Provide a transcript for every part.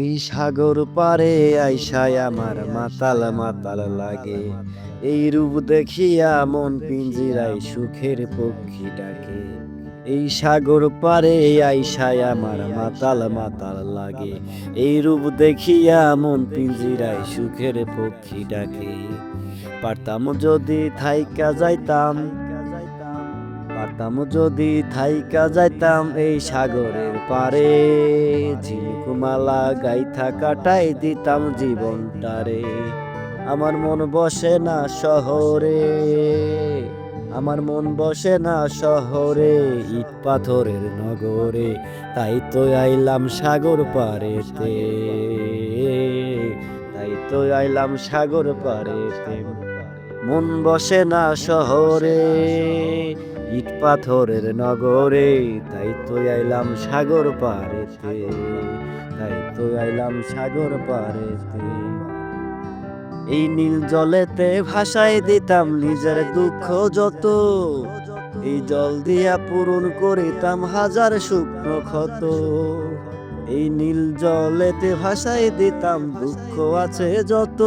এই সাগর পারে আইসায় আমার মাতাল মাতাল লাগে। এই রূপ দেখিয়া মন পিঞ্জিরায় সুখের পক্ষী ডাকে। এই সাগর পারে আইসায় আমার মাতাল মাতাল লাগে। এই রূপ দেখিয়া মন পিঞ্জিরায় সুখের পক্ষী ডাকে। পারতাম যদি থাইকা যাইতাম, পারতাম যদি থাইকা যাইতাম এই সাগরের পারে। ঝিনুকমালা গাইথা কাটাই দিতাম জীবনটারে। আমার মন বসে না শহরে, আমার মন বসে না শহরে, ইট পাথরের নগরে। তাই তো আইলাম সাগর পারেতে, তাই তো আইলাম সাগর পারেতে। মন বসে না শহরে, ইট পাথরের নগরে। তাই তো আইলাম সাগর পারেতে, তাই তো আইলাম সাগর পারেতে। এই নীল জলেতে ভাসায় দিতাম নিজের দুঃখ যত। এই জল দিয়া পূরণ করিতাম হাজার শুকনো ক্ষত। এই নীল জলেতে ভাসায় দিতাম দুঃখ আছে যত।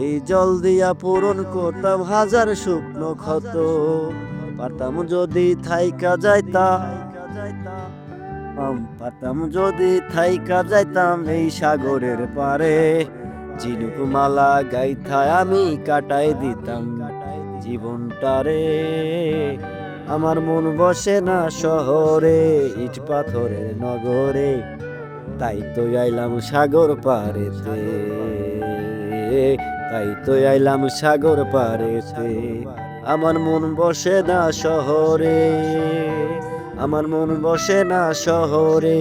এই জল দিয়া পূরণ করতাম হাজার শুকনো ক্ষত। পারতাম যদি থাইকা যাইতাম, পারতাম যদি থাইকা যাইতাম এই সাগরের পারে। ঝিনুকমালা গাইথায় আমি কাটাই দিতাম জীবনটারে। আমার মন বসে না শহরে, ইট পাথরের নগরে। তাই তো আইলাম সাগর পারেতে, তাই তো আইলাম সাগর পারেতে। আমার মন বসে না শহরে, আমার মন বসে না শহরে,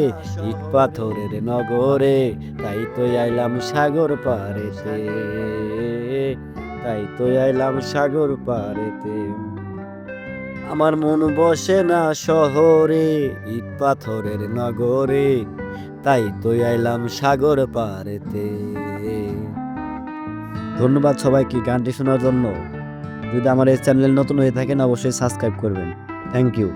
ইট পাথরের নগরে। তাই তো আইলাম সাগর পারেতে, তাই তো আইলাম সাগর পারেতে। আমার মন বসে না শহরে, ইট পাথরের নগরে। তাই তো আইলাম সাগর পারেতে। ধন্যবাদ সবাইকে গানটি শোনার জন্য। যদি আমার এই চ্যানেল নতুন হয়ে থাকেন অবশ্যই সাবস্ক্রাইব করবেন। Thank you.